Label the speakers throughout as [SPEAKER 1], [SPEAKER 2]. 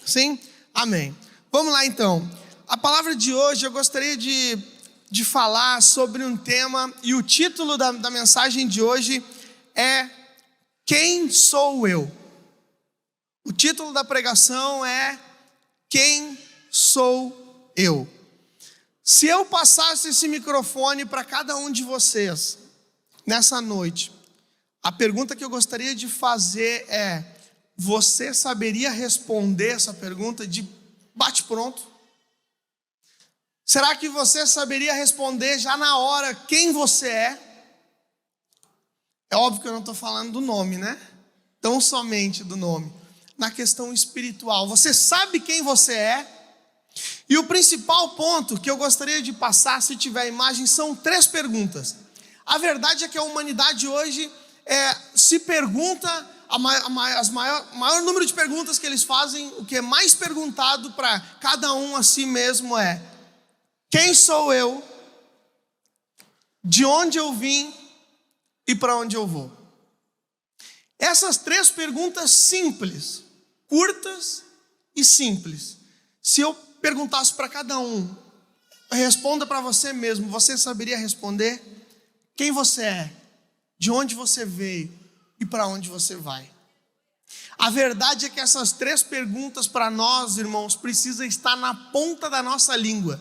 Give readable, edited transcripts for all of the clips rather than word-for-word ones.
[SPEAKER 1] Sim? Amém. Vamos lá então. A palavra de hoje eu gostaria de falar sobre um tema, e o título da mensagem de hoje é Quem sou eu? O título da pregação é Quem sou eu? Se eu passasse esse microfone para cada um de vocês nessa noite, a pergunta que eu gostaria de fazer é: você saberia responder essa pergunta de bate-pronto? Será que você saberia responder já na hora quem você é? É óbvio que eu não estou falando do nome, né? Tão somente do nome. Na questão espiritual, você sabe quem você é? E o principal ponto que eu gostaria de passar, se tiver imagem, são 3 perguntas. A verdade é que a humanidade hoje se pergunta, maior número de perguntas que eles fazem, o que é mais perguntado para cada um a si mesmo é: quem sou eu? De onde eu vim? E para onde eu vou? Essas 3 perguntas simples, curtas e simples. Se eu perguntasse para cada um, responda para você mesmo, você saberia responder? Quem você é? De onde você veio? E para onde você vai? A verdade é que essas 3 perguntas para nós, irmãos, precisam estar na ponta da nossa língua.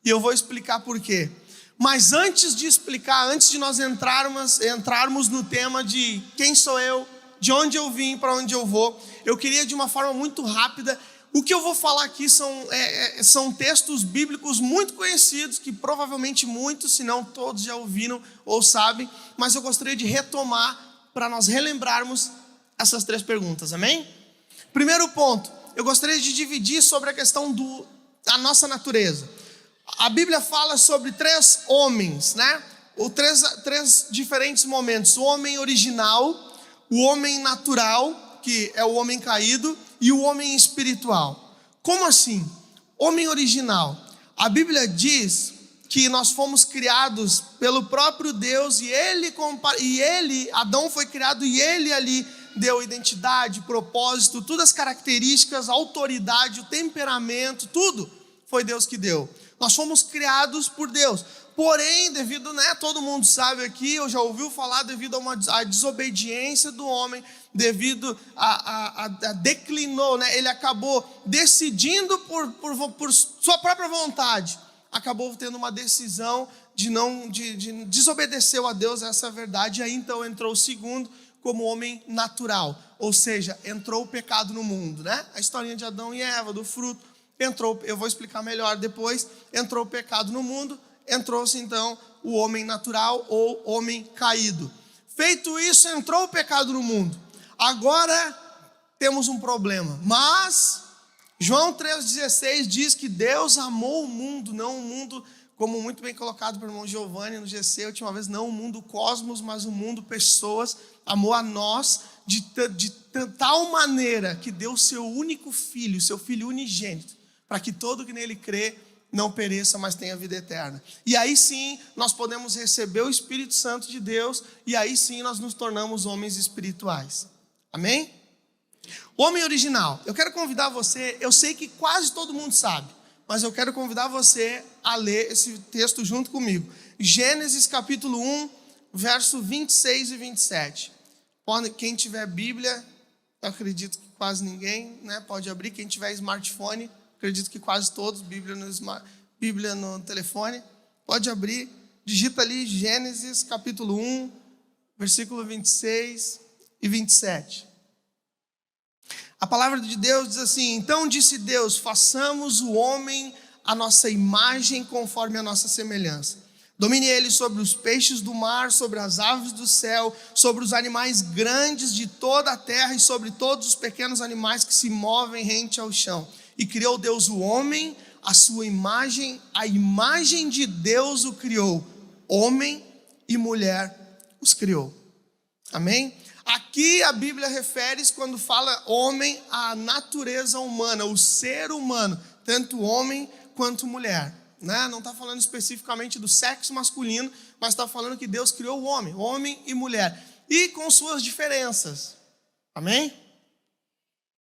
[SPEAKER 1] E eu vou explicar por quê. Mas antes de explicar, antes de nós entrarmos no tema de quem sou eu, de onde eu vim, para onde eu vou, eu queria de uma forma muito rápida. O que eu vou falar aqui são textos bíblicos muito conhecidos, que provavelmente muitos, se não todos, já ouviram ou sabem, mas eu gostaria de retomar para nós relembrarmos essas 3 perguntas, amém? Primeiro ponto, eu gostaria de dividir sobre a questão da nossa natureza. A Bíblia fala sobre 3 homens, né? Ou três diferentes momentos: o homem original, o homem natural, que é o homem caído, e o homem espiritual. Como assim? Homem original. A Bíblia diz que nós fomos criados pelo próprio Deus, e Adão foi criado, e ele ali deu identidade, propósito, todas as características, autoridade, o temperamento, tudo foi Deus que deu. Nós fomos criados por Deus. Porém, devido, todo mundo sabe aqui, eu já ouviu falar, devido à desobediência do homem, devido a declinou, ele acabou decidindo por sua própria vontade, acabou tendo uma decisão de desobedecer a Deus, essa é a verdade. E aí então entrou o segundo como homem natural, ou seja, entrou o pecado no mundo, A historinha de Adão e Eva, do fruto, entrou, eu vou explicar melhor depois, entrou o pecado no mundo, entrou-se então o homem natural ou homem caído. Feito isso, entrou o pecado no mundo. Agora temos um problema, mas João 3,16 diz que Deus amou o mundo, não o mundo, como muito bem colocado pelo irmão Giovanni no GC a última vez, não o mundo cosmos, mas o mundo pessoas, amou a nós de tal maneira que deu seu único filho, seu filho unigênito, para que todo que nele crê não pereça, mas tenha vida eterna. E aí sim, nós podemos receber o Espírito Santo de Deus, e aí sim nós nos tornamos homens espirituais. Amém? O homem original. Eu quero convidar você, eu sei que quase todo mundo sabe, mas eu quero convidar você a ler esse texto junto comigo. Gênesis capítulo 1, verso 26 e 27. Quem tiver Bíblia, eu acredito que quase ninguém, pode abrir. Quem tiver smartphone, acredito que quase todos, Bíblia no telefone, pode abrir, digita ali Gênesis capítulo 1, versículo 26 e 27. A palavra de Deus diz assim: então disse Deus, façamos o homem à nossa imagem, conforme a nossa semelhança. Domine ele sobre os peixes do mar, sobre as aves do céu, sobre os animais grandes de toda a terra e sobre todos os pequenos animais que se movem rente ao chão. E criou Deus o homem, a sua imagem, a imagem de Deus o criou, homem e mulher os criou. Amém? Aqui a Bíblia refere-se, quando fala homem, à natureza humana, o ser humano, tanto homem quanto mulher. Não está falando especificamente do sexo masculino, mas está falando que Deus criou o homem e mulher, e com suas diferenças. Amém?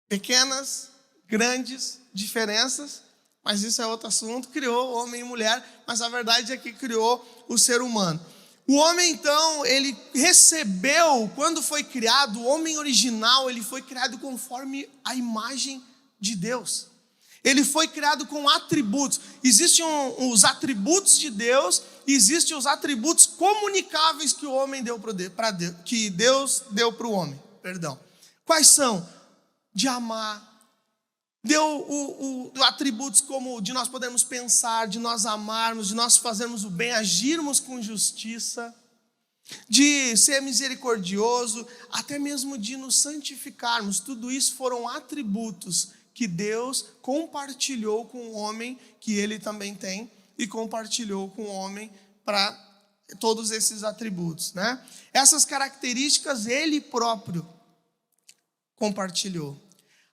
[SPEAKER 1] Pequenas, grandes diferenças, mas isso é outro assunto. Criou homem e mulher, mas a verdade é que criou o ser humano. O homem, então, ele recebeu, quando foi criado, o homem original, ele foi criado conforme a imagem de Deus. Ele foi criado com atributos. Existem os atributos de Deus, e existem os atributos comunicáveis que o homem deu para Deus, que Deus deu para o homem. Perdão. Quais são? De amar. Deu atributos como de nós podermos pensar, de nós amarmos, de nós fazermos o bem, agirmos com justiça, de ser misericordioso, até mesmo de nos santificarmos. Tudo isso foram atributos que Deus compartilhou com o homem, que ele também tem, e compartilhou com o homem para todos esses atributos, né? Essas características ele próprio compartilhou.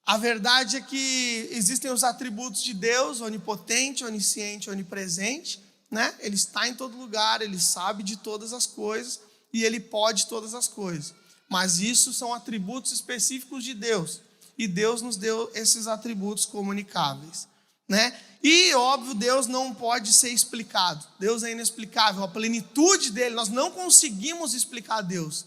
[SPEAKER 1] A verdade é que existem os atributos de Deus, onipotente, onisciente, onipresente, né? Ele está em todo lugar, ele sabe de todas as coisas e ele pode todas as coisas. Mas isso são atributos específicos de Deus. E Deus nos deu esses atributos comunicáveis, né? E, óbvio, Deus não pode ser explicado. Deus é inexplicável. A plenitude dele, nós não conseguimos explicar Deus.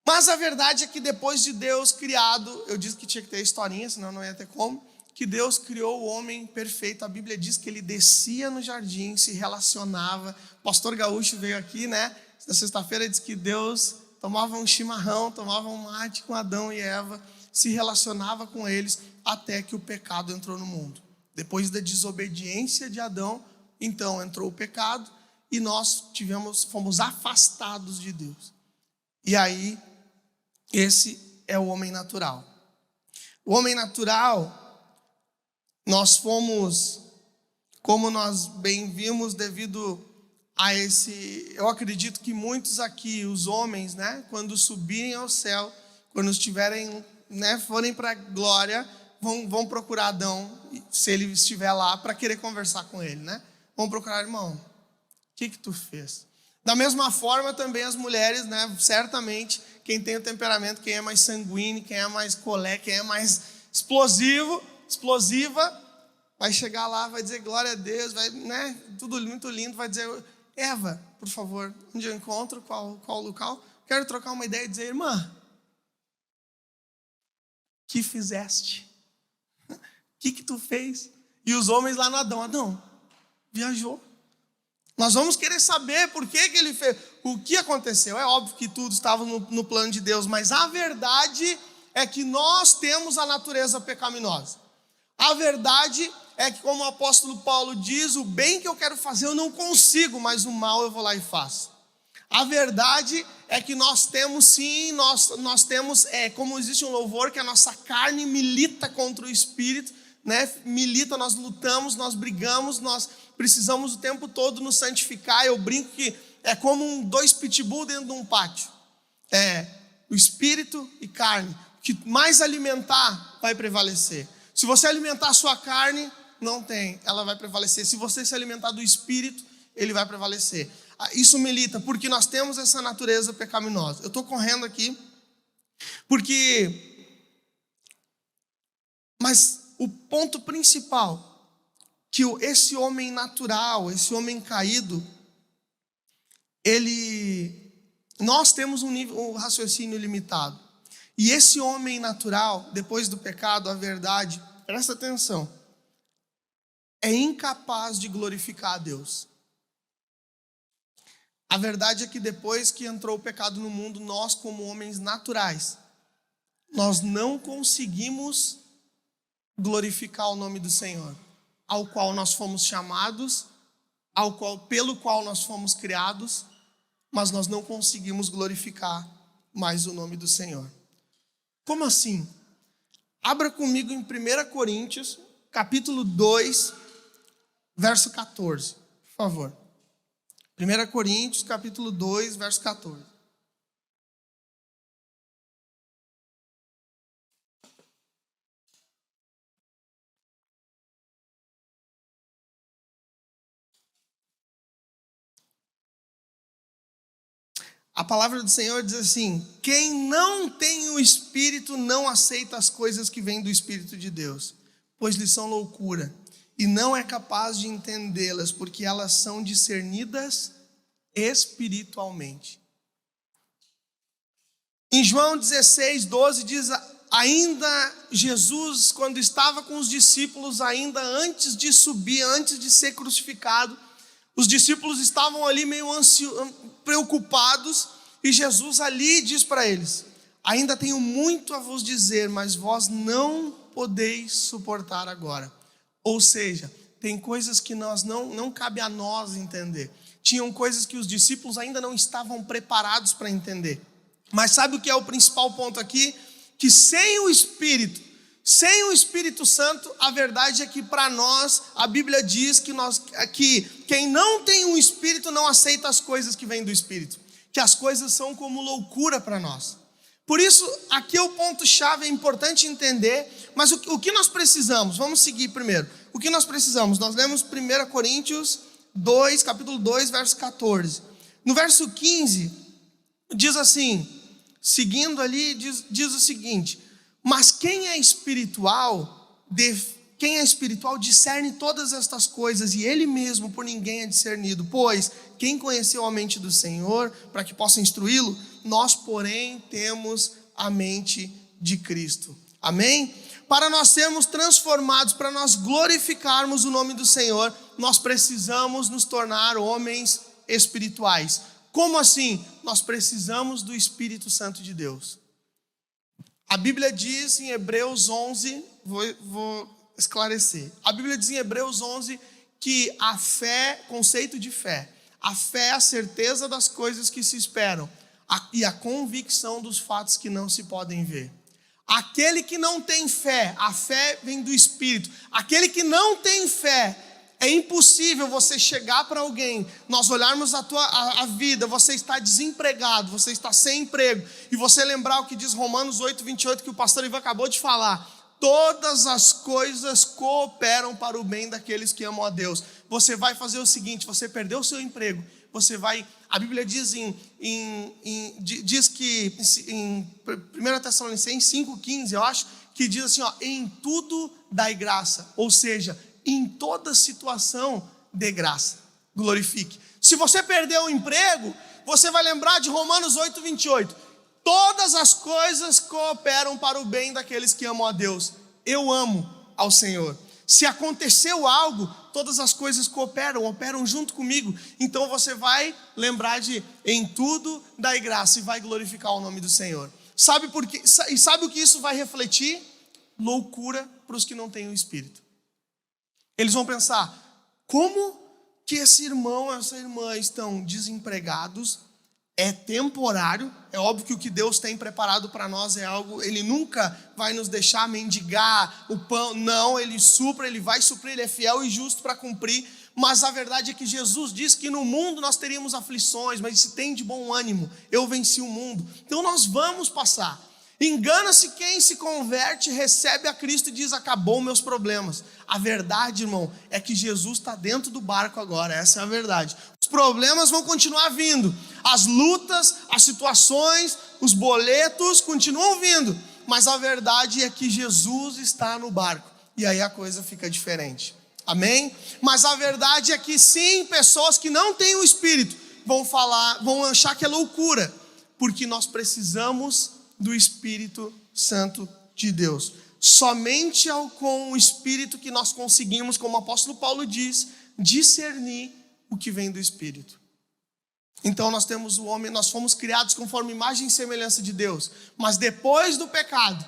[SPEAKER 1] Mas a verdade é que depois de Deus criado, eu disse que tinha que ter historinha, senão não ia ter como, que Deus criou o homem perfeito. A Bíblia diz que ele descia no jardim, se relacionava. O pastor Gaúcho veio aqui, né? Na sexta-feira disse que Deus tomava um chimarrão, tomava um mate com Adão e Eva, se relacionava com eles até que o pecado entrou no mundo. Depois da desobediência de Adão, então entrou o pecado e nós fomos afastados de Deus. E aí, esse é o homem natural. O homem natural, nós fomos, como nós bem vimos, devido a esse... Eu acredito que muitos aqui, os homens, né, quando subirem ao céu, quando estiverem, né, forem para a glória, vão procurar Adão, se ele estiver lá, para querer conversar com ele, né? Vão procurar, irmão, o que tu fez? Da mesma forma também as mulheres, né, certamente, quem tem o temperamento, quem é mais sanguíneo, quem é mais colé, quem é mais explosiva, vai chegar lá, vai dizer glória a Deus, vai, né, tudo muito lindo, vai dizer, Eva, por favor, onde eu encontro, qual o local? Quero trocar uma ideia e dizer, irmã, que fizeste? O que tu fez? E os homens lá no Adão, viajou. Nós vamos querer saber por que ele fez, o que aconteceu. É óbvio que tudo estava no plano de Deus, mas a verdade é que nós temos a natureza pecaminosa. A verdade é que, como o apóstolo Paulo diz, o bem que eu quero fazer eu não consigo, mas o mal eu vou lá e faço. A verdade é que nós temos sim, nós temos, como existe um louvor, que a nossa carne milita contra o espírito, né? Milita, nós lutamos, nós brigamos, nós precisamos o tempo todo nos santificar. Eu brinco que é como dois pitbull dentro de um pátio. O espírito e carne. O que mais alimentar vai prevalecer. Se você alimentar a sua carne, não tem, ela vai prevalecer. Se você se alimentar do espírito, ele vai prevalecer. Isso milita, porque nós temos essa natureza pecaminosa. Eu estou correndo aqui, mas o ponto principal, que esse homem natural, esse homem caído, nós temos um raciocínio limitado. E esse homem natural, depois do pecado, a verdade, presta atenção, é incapaz de glorificar a Deus. A verdade é que depois que entrou o pecado no mundo, nós como homens naturais, nós não conseguimos glorificar o nome do Senhor, ao qual nós fomos chamados, pelo qual nós fomos criados, mas nós não conseguimos glorificar mais o nome do Senhor. Como assim? Abra comigo em 1 Coríntios, capítulo 2, verso 14, por favor. 1 Coríntios, capítulo 2, verso 14. A palavra do Senhor diz assim: quem não tem o Espírito não aceita as coisas que vêm do Espírito de Deus, pois lhes são loucura, e não é capaz de entendê-las, porque elas são discernidas espiritualmente. Em João 16:12 diz: ainda Jesus, quando estava com os discípulos, ainda antes de subir, antes de ser crucificado, os discípulos estavam ali meio preocupados, e Jesus ali diz para eles: ainda tenho muito a vos dizer, mas vós não podeis suportar agora. Ou seja, tem coisas que não cabe a nós entender. Tinham coisas que os discípulos ainda não estavam preparados para entender. Mas sabe o que é o principal ponto aqui? Que sem o Espírito Santo, a verdade é que para nós, a Bíblia diz que quem não tem um Espírito não aceita as coisas que vêm do Espírito, que as coisas são como loucura para nós. Por isso, aqui é o ponto-chave, é importante entender, mas o que nós precisamos? Vamos seguir primeiro. O que nós precisamos? Nós lemos 1 Coríntios 2, capítulo 2, verso 14. No verso 15, diz assim, seguindo ali, diz o seguinte: mas quem é espiritual discerne todas estas coisas, e ele mesmo por ninguém é discernido. Pois quem conheceu a mente do Senhor para que possa instruí-lo? Nós, porém, temos a mente de Cristo. Amém? Para nós sermos transformados, para nós glorificarmos o nome do Senhor, nós precisamos nos tornar homens espirituais. Como assim? Nós precisamos do Espírito Santo de Deus. A Bíblia diz em Hebreus 11, vou esclarecer. A Bíblia diz em Hebreus 11 que a fé, conceito de fé, a fé é a certeza das coisas que se esperam e a convicção dos fatos que não se podem ver. Aquele que não tem fé, a fé vem do Espírito. Aquele que não tem fé, é impossível você chegar para alguém, nós olharmos a vida, você está desempregado, você está sem emprego, e você lembrar o que diz Romanos 8:28, que o pastor Ivan acabou de falar: todas as coisas cooperam para o bem daqueles que amam a Deus. Você vai fazer o seguinte: você perdeu o seu emprego, a Bíblia diz diz que em 1 Tessalonicenses 5:15, eu acho, que diz assim, em tudo dai graça, ou seja, em toda situação dê graça, glorifique. Se você perdeu o emprego, você vai lembrar de Romanos 8:28, todas as coisas cooperam para o bem daqueles que amam a Deus. Eu amo ao Senhor. Se aconteceu algo, todas as coisas operam junto comigo. Então você vai lembrar de em tudo dai graça e vai glorificar o nome do Senhor. Sabe por quê? E sabe o que isso vai refletir? Loucura para os que não têm o Espírito. Eles vão pensar: como que esse irmão, essa irmã estão desempregados? É temporário. É óbvio que o que Deus tem preparado para nós é algo, Ele nunca vai nos deixar mendigar o pão. Não, Ele supra, Ele vai suprir, Ele é fiel e justo para cumprir. Mas a verdade é que Jesus diz que no mundo nós teríamos aflições, mas se tem de bom ânimo, eu venci o mundo. Então nós vamos passar. Engana-se quem se converte, recebe a Cristo e diz: acabou meus problemas. A verdade, irmão, é que Jesus está dentro do barco agora. Essa é a verdade. Os problemas vão continuar vindo, as lutas, as situações, os boletos continuam vindo, mas a verdade é que Jesus está no barco, e aí a coisa fica diferente. Amém? Mas a verdade é que sim, pessoas que não têm o Espírito vão achar que é loucura, porque nós precisamos do Espírito Santo de Deus. Somente com o Espírito que nós conseguimos, como o apóstolo Paulo diz, discernir o que vem do Espírito. Então nós temos o homem, nós fomos criados conforme imagem e semelhança de Deus, mas depois do pecado,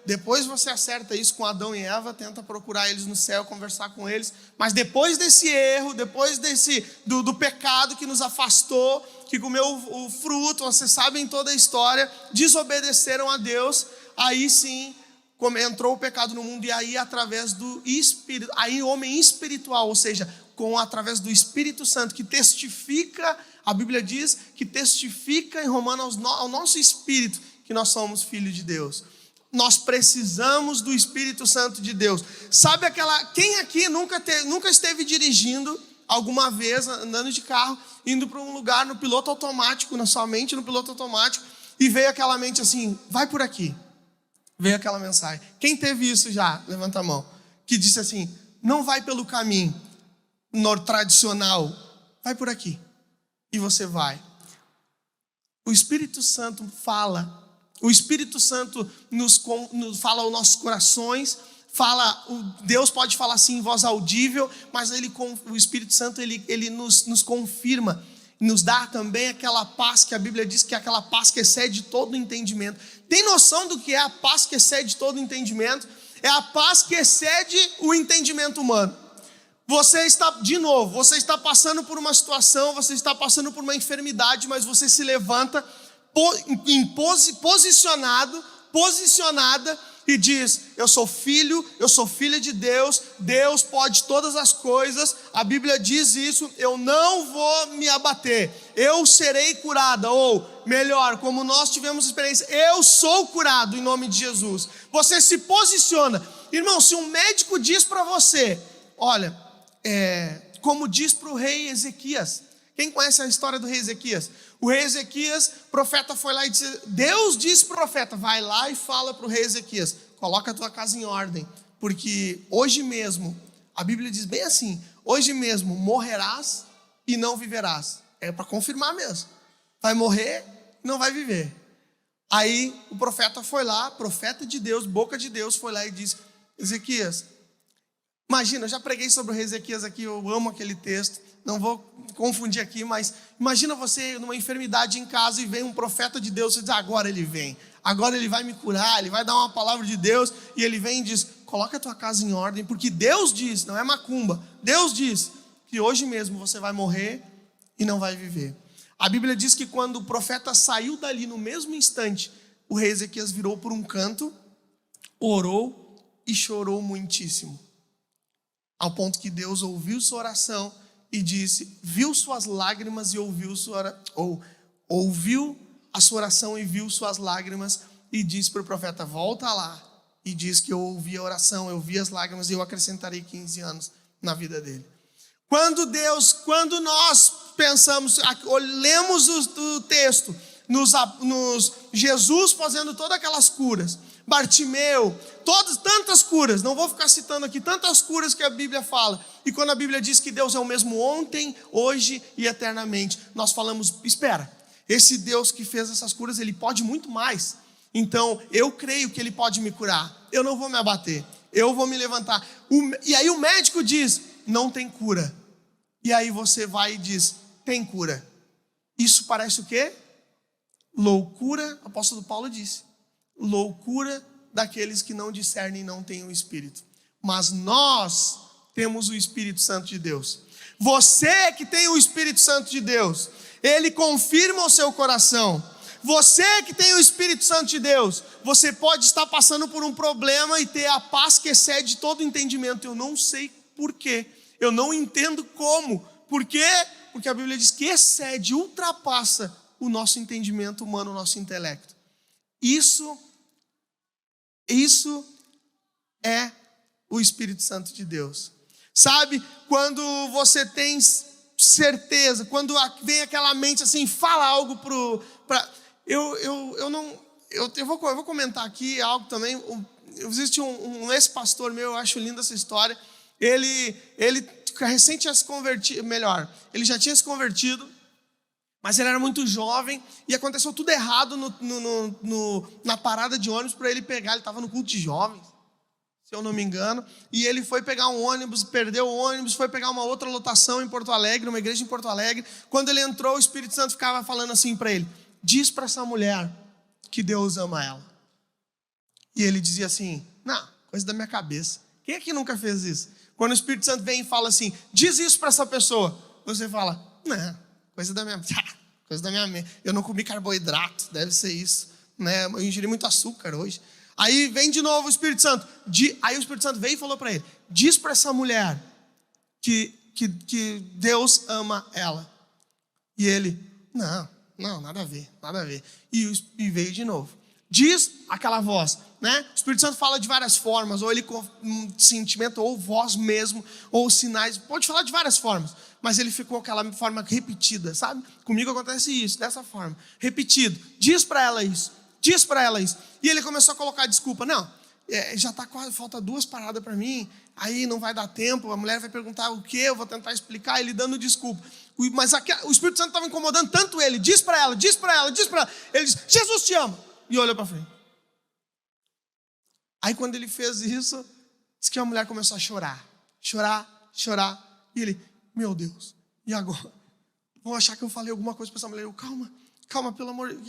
[SPEAKER 1] depois você acerta isso com Adão e Eva, tenta procurar eles no céu, conversar com eles, mas depois desse erro, depois do pecado que nos afastou, que comeu o fruto, vocês sabem toda a história, desobedeceram a Deus, aí sim entrou o pecado no mundo, e aí através do Espírito, aí o homem espiritual, ou seja, através do Espírito Santo, que testifica, a Bíblia diz que testifica em Romanos ao nosso espírito que nós somos filhos de Deus. Nós precisamos do Espírito Santo de Deus. Sabe quem aqui nunca esteve dirigindo alguma vez andando de carro, indo para um lugar no piloto automático, na sua mente no piloto automático, e veio aquela mente assim, vai por aqui. Veio aquela mensagem. Quem teve isso já? Levanta a mão. Que disse assim, não vai pelo caminho tradicional, vai por aqui. E você vai. O Espírito Santo fala. O Espírito Santo nos fala aos nossos corações. Deus pode falar assim em voz audível, mas o Espírito Santo ele nos confirma, nos dá também aquela paz que a Bíblia diz que é aquela paz que excede todo o entendimento. Tem noção do que é a paz que excede todo o entendimento? É a paz que excede o entendimento humano. Você está passando por uma situação, você está passando por uma enfermidade, mas você se levanta posicionada e diz, eu sou filha de Deus, Deus pode todas as coisas, a Bíblia diz isso, eu não vou me abater, eu serei curada, ou melhor, como nós tivemos experiência, eu sou curado em nome de Jesus. Você se posiciona. Irmão, se um médico diz para você, olha, como diz para o rei Ezequias, quem conhece a história do rei Ezequias? O rei Ezequias, o profeta foi lá e disse, Deus disse para o profeta, vai lá e fala para o rei Ezequias, coloca a tua casa em ordem, porque hoje mesmo, a Bíblia diz bem assim, hoje mesmo morrerás e não viverás. É para confirmar mesmo, vai morrer e não vai viver. Aí o profeta foi lá, profeta de Deus, boca de Deus, foi lá e disse, Ezequias, imagina, eu já preguei sobre o rei Ezequias aqui, eu amo aquele texto, não vou confundir aqui, mas imagina você numa enfermidade em casa e vem um profeta de Deus, você diz, agora ele vem, agora ele vai me curar, ele vai dar uma palavra de Deus, e ele vem e diz, coloca a tua casa em ordem, porque Deus diz, não é macumba, Deus diz que hoje mesmo você vai morrer e não vai viver. A Bíblia diz que quando o profeta saiu dali no mesmo instante, o rei Ezequias virou por um canto, orou e chorou muitíssimo. Ao ponto que Deus ouviu sua oração e disse, viu suas lágrimas e ouviu a sua oração e viu suas lágrimas e disse para o profeta, volta lá e diz que eu ouvi a oração, eu vi as lágrimas e eu acrescentarei 15 anos na vida dele. Quando nós pensamos, lemos o texto, Jesus fazendo todas aquelas curas, Bartimeu, tantas curas, não vou ficar citando aqui, tantas curas que a Bíblia fala, e quando a Bíblia diz que Deus é o mesmo ontem, hoje e eternamente, nós falamos, espera, esse Deus que fez essas curas, Ele pode muito mais, então eu creio que Ele pode me curar, eu não vou me abater, eu vou me levantar, e aí o médico diz, não tem cura, e aí você vai e diz, tem cura, isso parece o quê? Loucura, o apóstolo Paulo disse, loucura daqueles que não discernem e não têm o Espírito. Mas nós temos o Espírito Santo de Deus. Você que tem o Espírito Santo de Deus, ele confirma o seu coração. Você que tem o Espírito Santo de Deus, você pode estar passando por um problema e ter a paz que excede todo entendimento. Eu não sei porquê, eu não entendo como. Por quê? Porque a Bíblia diz que excede, ultrapassa o nosso entendimento humano, o nosso intelecto. Isso é o Espírito Santo de Deus. Sabe, quando você tem certeza, quando vem aquela mente assim, fala algo eu vou comentar aqui algo também. Existe um ex-pastor meu, eu acho linda essa história. Ele recente tinha se convertido, ele já tinha se convertido, mas ele era muito jovem e aconteceu tudo errado na parada de ônibus para ele pegar. Ele estava no culto de jovens, se eu não me engano, e ele foi pegar um ônibus, perdeu o ônibus, foi pegar uma outra lotação em Porto Alegre, uma igreja em Porto Alegre. Quando ele entrou, o Espírito Santo ficava falando assim para ele, diz para essa mulher que Deus ama ela. E ele dizia assim, não, coisa da minha cabeça. Quem aqui nunca fez isso? Quando o Espírito Santo vem e fala assim, diz isso para essa pessoa, você fala, não, coisa da minha mente. Eu não comi carboidrato, deve ser isso, né? Eu ingeri muito açúcar hoje. Aí vem de novo o Espírito Santo. Aí o Espírito Santo veio e falou para ele, diz para essa mulher que Deus ama ela. E ele, não, nada a ver. E veio de novo. Diz aquela voz, né? O Espírito Santo fala de várias formas, ou ele com sentimento, ou voz mesmo, ou sinais, pode falar de várias formas, mas ele ficou aquela forma repetida, sabe? Comigo acontece isso, dessa forma, repetido. Diz para ela isso, diz para ela isso. E ele começou a colocar desculpa, não, já está quase, falta 2 paradas para mim, aí não vai dar tempo, a mulher vai perguntar o quê, eu vou tentar explicar, ele dando desculpa. Mas aqui, o Espírito Santo estava incomodando tanto ele, diz para ela, diz para ela, diz para ela. Ele diz, Jesus te ama. E olhou para frente. Aí quando ele fez isso, diz que a mulher começou a chorar. Chorar. E ele, meu Deus, e agora? Vão achar que eu falei alguma coisa para essa mulher. Eu, calma, pelo amor,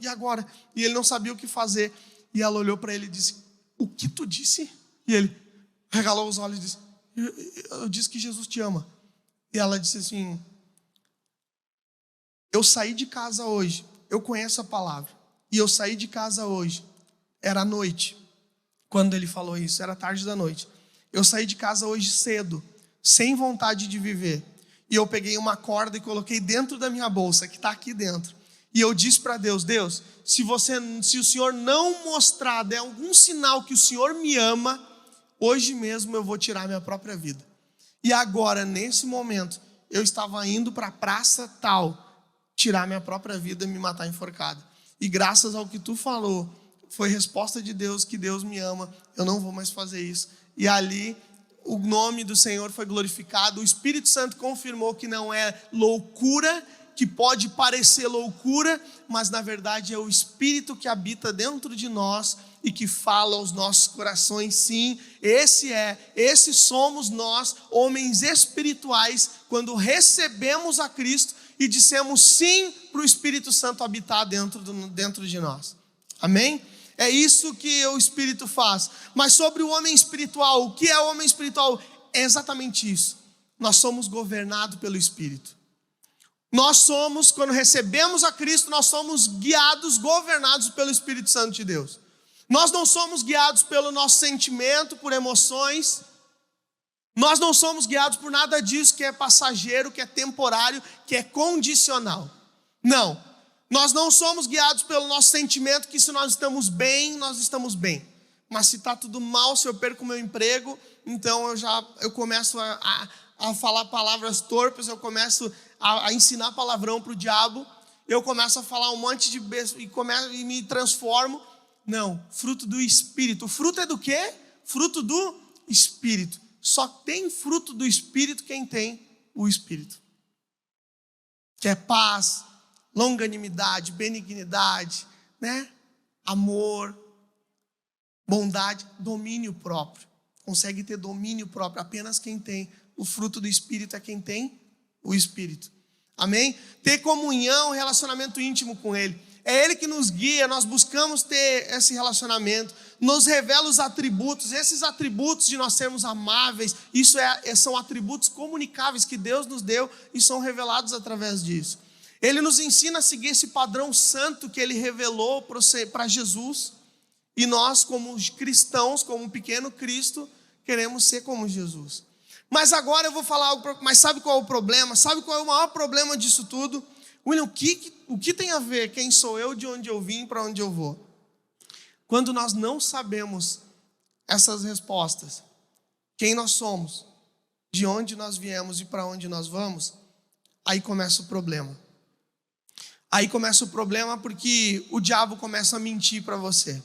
[SPEAKER 1] e agora? E ele não sabia o que fazer. E ela olhou para ele e disse, o que tu disse? E ele regalou os olhos e disse, eu disse que Jesus te ama. E ela disse assim, eu saí de casa hoje, eu conheço a palavra. E eu saí de casa hoje, era noite, quando ele falou isso, era tarde da noite. Eu saí de casa hoje cedo, sem vontade de viver. E eu peguei uma corda e coloquei dentro da minha bolsa, que está aqui dentro. E eu disse para Deus, Deus, se o Senhor não mostrar, der algum sinal que o Senhor me ama, hoje mesmo eu vou tirar minha própria vida. E agora, nesse momento, eu estava indo para a praça tal, tirar minha própria vida e me matar enforcado. E graças ao que tu falou, foi resposta de Deus, que Deus me ama, eu não vou mais fazer isso. E ali, o nome do Senhor foi glorificado, o Espírito Santo confirmou que não é loucura, que pode parecer loucura, mas na verdade é o Espírito que habita dentro de nós e que fala aos nossos corações. Sim, esse somos nós, homens espirituais, quando recebemos a Cristo e dissemos sim para o Espírito Santo habitar dentro de nós. Amém? É isso que o Espírito faz. Mas sobre o homem espiritual, o que é o homem espiritual? É exatamente isso. Nós somos governados pelo Espírito. Nós somos, quando recebemos a Cristo, nós somos guiados, governados pelo Espírito Santo de Deus. Nós não somos guiados pelo nosso sentimento, por emoções. Nós não somos guiados por nada disso que é passageiro, que é temporário, que é condicional. Não. Nós não somos guiados pelo nosso sentimento que se nós estamos bem, nós estamos bem. Mas se está tudo mal, se eu perco o meu emprego, então eu começo a falar palavras torpes, eu começo a ensinar palavrão para o diabo, eu começo a falar um monte de besta e me transformo. Não, fruto do Espírito. O fruto é do quê? Fruto do Espírito. Só tem fruto do Espírito quem tem o Espírito. Que é paz, longanimidade, benignidade, né? Amor, bondade, domínio próprio. Consegue ter domínio próprio apenas quem tem o fruto do Espírito, é quem tem o Espírito. Amém? Ter comunhão, relacionamento íntimo com Ele. É Ele que nos guia, nós buscamos ter esse relacionamento, nos revela os atributos, esses atributos de nós sermos amáveis, isso são atributos comunicáveis que Deus nos deu e são revelados através disso. Ele nos ensina a seguir esse padrão santo que Ele revelou para Jesus, e nós, como cristãos, como um pequeno Cristo, queremos ser como Jesus. Mas agora eu vou falar algo, mas sabe qual é o problema? Sabe qual é o maior problema disso tudo? William, o que tem a ver quem sou eu, de onde eu vim, para onde eu vou? Quando nós não sabemos essas respostas, quem nós somos, de onde nós viemos e para onde nós vamos, aí começa o problema. Aí começa o problema porque o diabo começa a mentir para você.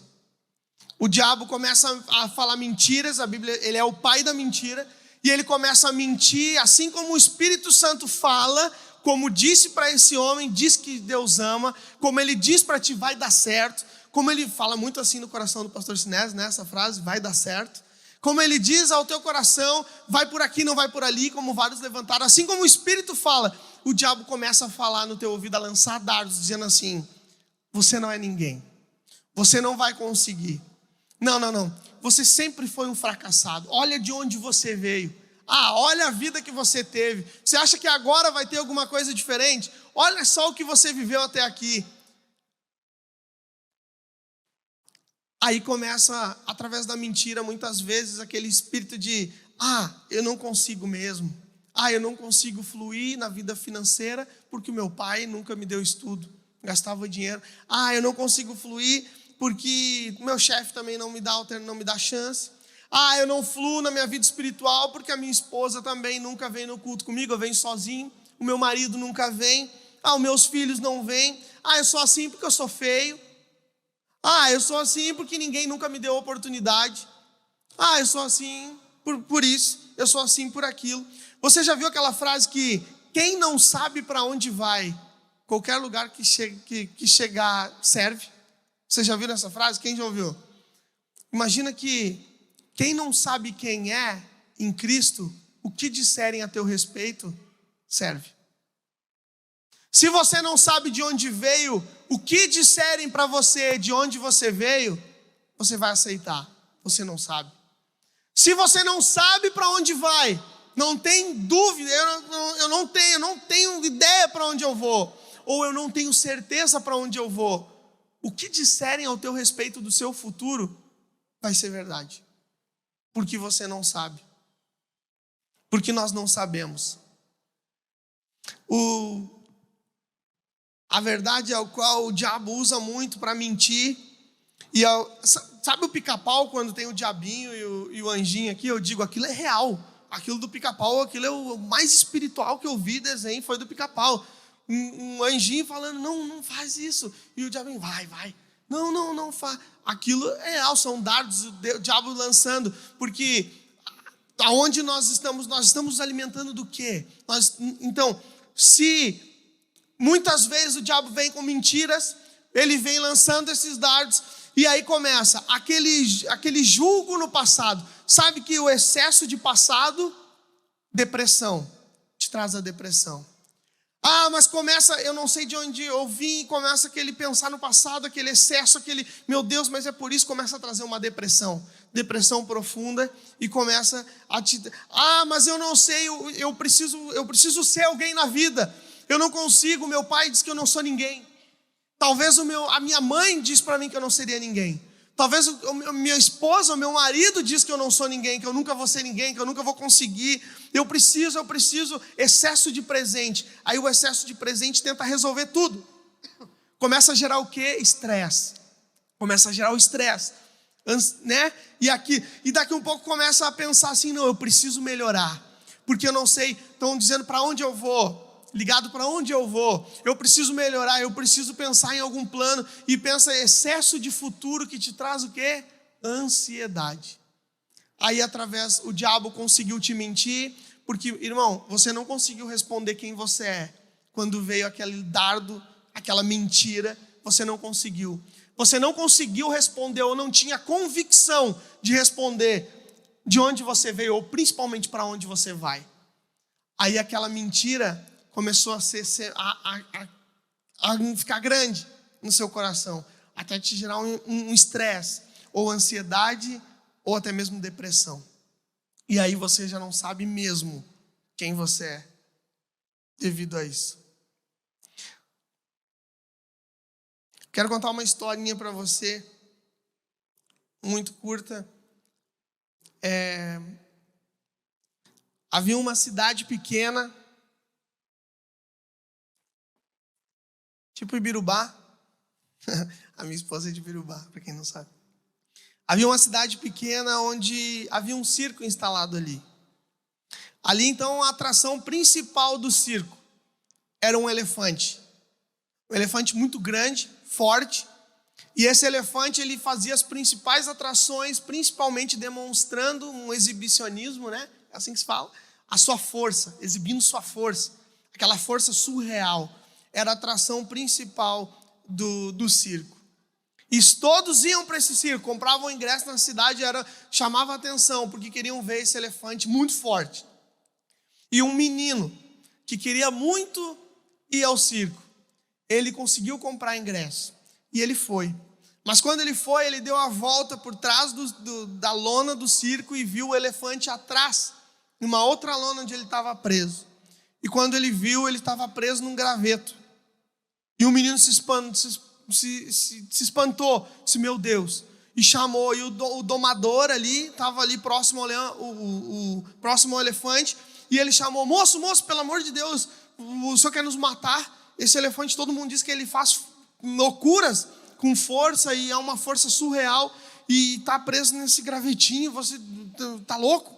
[SPEAKER 1] O diabo começa a falar mentiras, a Bíblia, ele é o pai da mentira, e ele começa a mentir, assim como o Espírito Santo fala, como disse para esse homem, diz que Deus ama, como ele diz para ti, vai dar certo, como ele fala muito assim no coração do pastor Sinésio, né, essa frase, vai dar certo, como ele diz ao teu coração, vai por aqui, não vai por ali, como vários levantaram, assim como o Espírito fala, o diabo começa a falar no teu ouvido, a lançar dardos, dizendo assim, você não é ninguém, você não vai conseguir, não, você sempre foi um fracassado, olha de onde você veio, olha a vida que você teve, você acha que agora vai ter alguma coisa diferente? Olha só o que você viveu até aqui. Aí começa, através da mentira, muitas vezes, aquele espírito de, eu não consigo mesmo, eu não consigo fluir na vida financeira, porque o meu pai nunca me deu estudo, gastava dinheiro, eu não consigo fluir, porque meu chefe também não me dá chance. Eu não fluo na minha vida espiritual porque a minha esposa também nunca vem no culto comigo, eu venho sozinho. O meu marido nunca vem. Os meus filhos não vêm. Eu sou assim porque eu sou feio. Eu sou assim porque ninguém nunca me deu oportunidade. Eu sou assim por isso, eu sou assim por aquilo. Você já viu aquela frase que quem não sabe para onde vai, qualquer lugar que chegar serve? Você já viu essa frase? Quem já ouviu? Imagina que quem não sabe quem é em Cristo, o que disserem a teu respeito, serve. Se você não sabe de onde veio, o que disserem para você de onde você veio, você vai aceitar. Você não sabe. Se você não sabe para onde vai, não tem dúvida, eu não tenho ideia para onde eu vou, ou eu não tenho certeza para onde eu vou, o que disserem ao teu respeito do seu futuro vai ser verdade. Porque você não sabe. Porque nós não sabemos. A verdade é o qual o diabo usa muito para mentir. Sabe o Pica-Pau quando tem o diabinho e o anjinho aqui? Eu digo, aquilo é real. Aquilo do Pica-Pau, aquilo é o mais espiritual que eu vi desenho, foi do Pica-Pau. Um anjinho falando, não faz isso. E o diabinho, vai. Não faz. Aquilo é real, são dardos, o diabo lançando. Porque aonde nós estamos alimentando do quê? Então, se muitas vezes o diabo vem com mentiras, ele vem lançando esses dardos, e aí começa aquele julgo no passado. Sabe que o excesso de passado, depressão, te traz a depressão. Mas começa, eu não sei de onde eu vim, começa aquele pensar no passado, aquele excesso, meu Deus, mas é por isso, começa a trazer uma depressão profunda, e começa a te... mas eu não sei, eu preciso ser alguém na vida, eu não consigo, meu pai diz que eu não sou ninguém, talvez a minha mãe diz para mim que eu não seria ninguém, talvez minha esposa, o meu marido diz que eu não sou ninguém, que eu nunca vou ser ninguém, que eu nunca vou conseguir, eu preciso, excesso de presente. Aí o excesso de presente tenta resolver tudo. Começa a gerar o quê? Estresse. Começa a gerar o estresse, né? E daqui um pouco começa a pensar assim, não, eu preciso melhorar, porque eu não sei, estão dizendo para onde eu vou, ligado para onde eu vou, eu preciso melhorar, eu preciso pensar em algum plano, e pensa excesso de futuro que te traz o quê? Ansiedade. Aí o diabo conseguiu te mentir, porque, irmão, você não conseguiu responder quem você é. Quando veio aquele dardo, aquela mentira, você não conseguiu. Você não conseguiu responder, ou não tinha convicção de responder de onde você veio, ou principalmente para onde você vai. Aí aquela mentira começou a ficar grande no seu coração, até te gerar um estresse, ou ansiedade, ou até mesmo depressão. E aí você já não sabe mesmo quem você é, devido a isso. Quero contar uma historinha para você, muito curta. Havia uma cidade pequena, tipo Ibirubá. A minha esposa é de Ibirubá, para quem não sabe. Havia uma cidade pequena onde havia um circo instalado ali. Ali, então, a atração principal do circo era um elefante. Um elefante muito grande, forte. E esse elefante, ele fazia as principais atrações, principalmente demonstrando um exibicionismo, né? É assim que se fala. A sua força, exibindo sua força. Aquela força surreal. Era a atração principal do circo. E todos iam para esse circo, compravam ingresso na cidade, chamava atenção, porque queriam ver esse elefante muito forte. E um menino que queria muito ir ao circo, ele conseguiu comprar ingresso, e ele foi. Mas quando ele foi, ele deu a volta por trás da lona do circo e viu o elefante atrás, numa outra lona onde ele estava preso. E quando ele viu, ele estava preso num graveto. E o menino se espantou, disse, meu Deus, e chamou, e o domador ali, estava ali próximo próximo ao elefante, e ele chamou, moço, pelo amor de Deus, o senhor quer nos matar? Esse elefante, todo mundo diz que ele faz loucuras, com força e é uma força surreal e tá preso nesse gravetinho, você tá louco?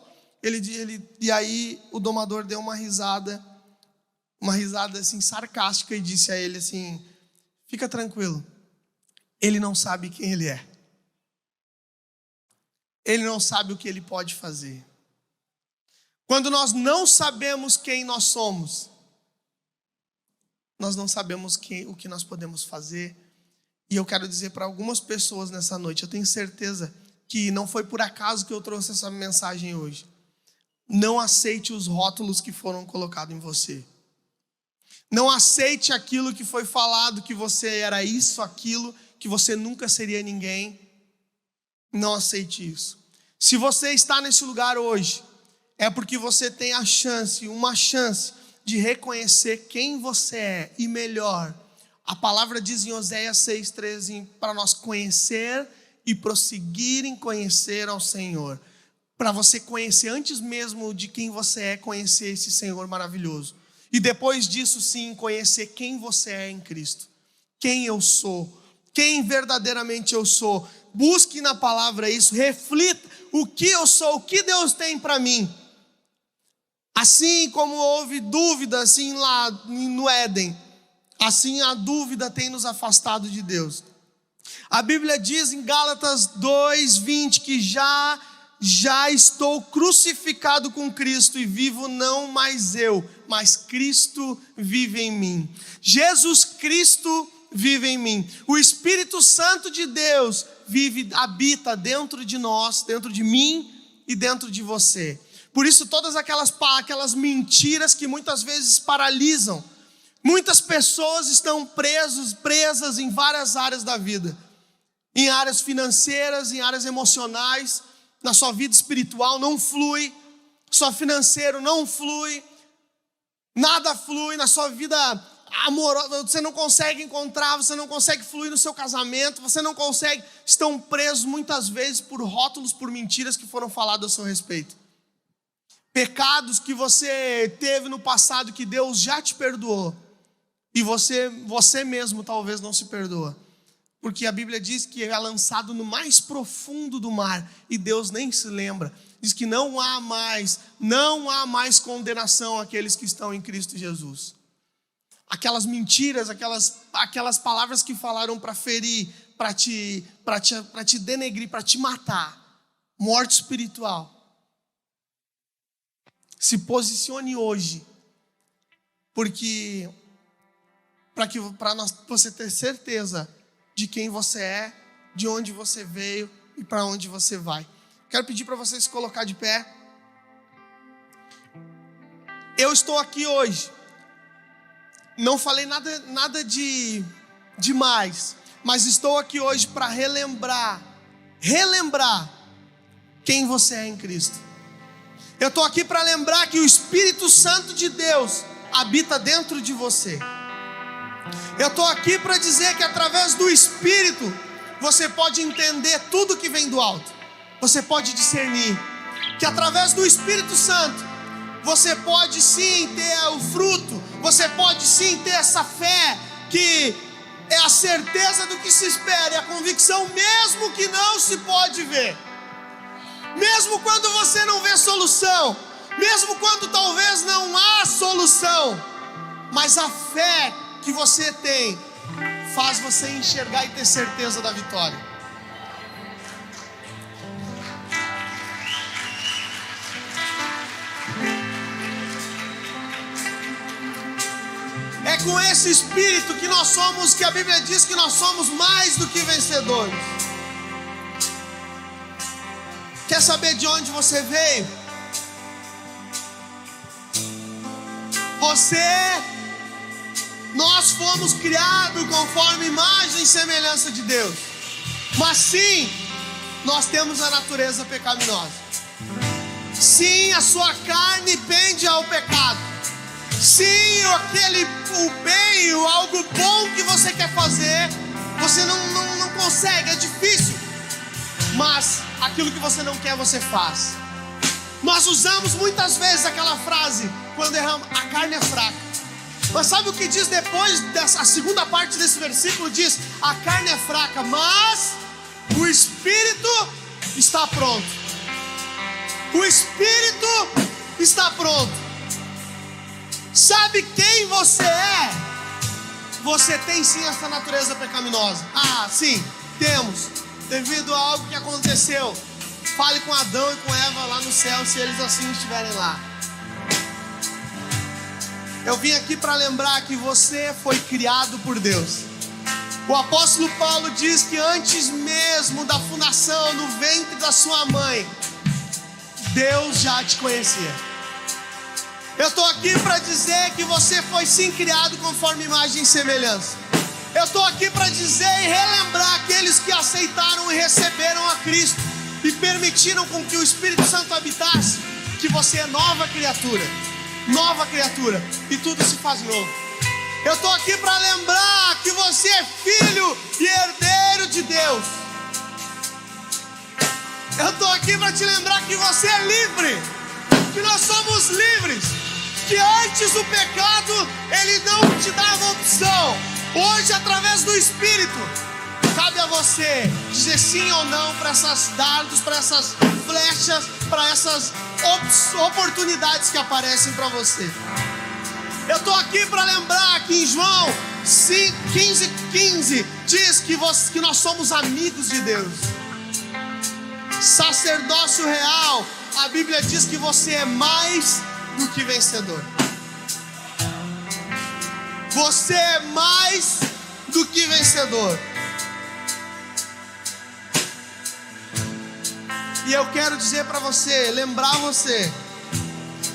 [SPEAKER 1] E aí o domador deu uma risada assim sarcástica e disse a ele assim: fica tranquilo, ele não sabe quem ele é. Ele não sabe o que ele pode fazer. Quando nós não sabemos quem nós somos, nós não sabemos o que nós podemos fazer. E eu quero dizer para algumas pessoas nessa noite, eu tenho certeza que não foi por acaso que eu trouxe essa mensagem hoje. Não aceite os rótulos que foram colocados em você. Não aceite aquilo que foi falado, que você era isso, aquilo, que você nunca seria ninguém. Não aceite isso. Se você está nesse lugar hoje, é porque você tem uma chance de reconhecer quem você é e melhor. A palavra diz em Oséias 6,13 para nós conhecer e prosseguir em conhecer ao Senhor. Para você conhecer antes mesmo de quem você é, conhecer esse Senhor maravilhoso. E depois disso sim, conhecer quem você é em Cristo. Quem eu sou. Quem verdadeiramente eu sou. Busque na palavra isso, reflita o que eu sou, o que Deus tem para mim. Assim como houve dúvida assim lá no Éden, assim a dúvida tem nos afastado de Deus. A Bíblia diz em Gálatas 2:20 que já estou crucificado com Cristo e vivo não mais eu, mas Cristo vive em mim. Jesus Cristo vive em mim. O Espírito Santo de Deus habita dentro de nós, dentro de mim e dentro de você. Por isso todas aquelas mentiras que muitas vezes paralisam. Muitas pessoas estão presas em várias áreas da vida. Em áreas financeiras, em áreas emocionais, na sua vida espiritual não flui, só financeiro não flui, nada flui na sua vida amorosa, você não consegue encontrar, você não consegue fluir no seu casamento, você não consegue, estão presos muitas vezes por rótulos, por mentiras que foram faladas a seu respeito. Pecados que você teve no passado que Deus já te perdoou e você mesmo talvez não se perdoa. Porque a Bíblia diz que é lançado no mais profundo do mar e Deus nem se lembra. Diz que não há mais condenação àqueles que estão em Cristo Jesus. Aquelas mentiras, aquelas palavras que falaram para ferir, para te denegrir, para te matar. Morte espiritual. Se posicione hoje, porque para você ter certeza de quem você é, de onde você veio e para onde você vai. Quero pedir para você se colocar de pé. Eu estou aqui hoje. Não falei nada de demais, mas estou aqui hoje para relembrar quem você é em Cristo. Eu estou aqui para lembrar que o Espírito Santo de Deus habita dentro de você. Eu estou aqui para dizer que através do Espírito você pode entender tudo que vem do alto. Você pode discernir. Que através do Espírito Santo você pode sim ter o fruto. Você pode sim ter essa fé que é a certeza do que se espera, é a convicção mesmo que não se pode ver. Mesmo quando você não vê solução, mesmo quando talvez não há solução, mas a fé que você tem faz você enxergar e ter certeza da vitória. É com esse espírito que nós somos, que a Bíblia diz que nós somos mais do que vencedores. Quer saber de onde você veio? Nós fomos criados conforme a imagem e semelhança de Deus. Mas sim, nós temos a natureza pecaminosa. Sim, a sua carne pende ao pecado. Sim, o bem, algo bom que você quer fazer, você não consegue, é difícil. Mas aquilo que você não quer, você faz. Nós usamos muitas vezes aquela frase, quando erramos, a carne é fraca. Mas sabe o que diz depois dessa segunda parte desse versículo? Diz: a carne é fraca, mas o espírito está pronto. O espírito está pronto. Sabe quem você é? Você tem sim essa natureza pecaminosa. Ah, sim, temos. Devido a algo que aconteceu. Fale com Adão e com Eva lá no céu, se eles assim estiverem lá. Eu vim aqui para lembrar que você foi criado por Deus. O apóstolo Paulo diz que antes mesmo da fundação no ventre da sua mãe, Deus já te conhecia. Eu estou aqui para dizer que você foi sim criado conforme imagem e semelhança. Eu estou aqui para dizer e relembrar aqueles que aceitaram e receberam a Cristo e permitiram com que o Espírito Santo habitasse, que você é nova criatura, e tudo se faz novo. Eu estou aqui para lembrar que você é filho e herdeiro de Deus. Eu estou aqui para te lembrar que você é livre, que nós somos livres, que antes o pecado, ele não te dava opção. Hoje, através do Espírito, cabe a você dizer sim ou não para essas dardos, para essas flechas, para essas oportunidades que aparecem para você. Eu estou aqui para lembrar que em João 15:15 diz que nós somos amigos de Deus. Sacerdócio real, a Bíblia diz que você é mais do que vencedor. Você é mais do que vencedor. E eu quero dizer para você, lembrar você,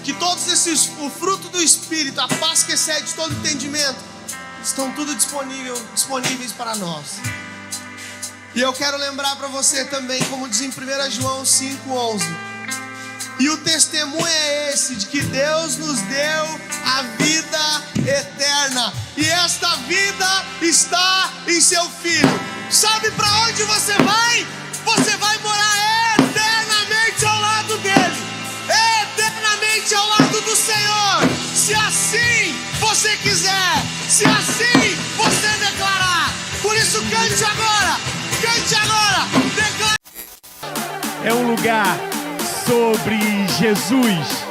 [SPEAKER 1] que todos esses, o fruto do Espírito, a paz que excede todo entendimento, estão tudo disponíveis para nós. E eu quero lembrar para você também, como diz em 1 João 5:11, e o testemunho é esse, de que Deus nos deu a vida eterna, e esta vida está em seu Filho. Sabe para onde você vai? Você vai morar eternamente ao lado dele, eternamente ao lado do Senhor, se assim você quiser, se assim você declarar. Por isso cante agora, declare.
[SPEAKER 2] É um lugar sobre Jesus.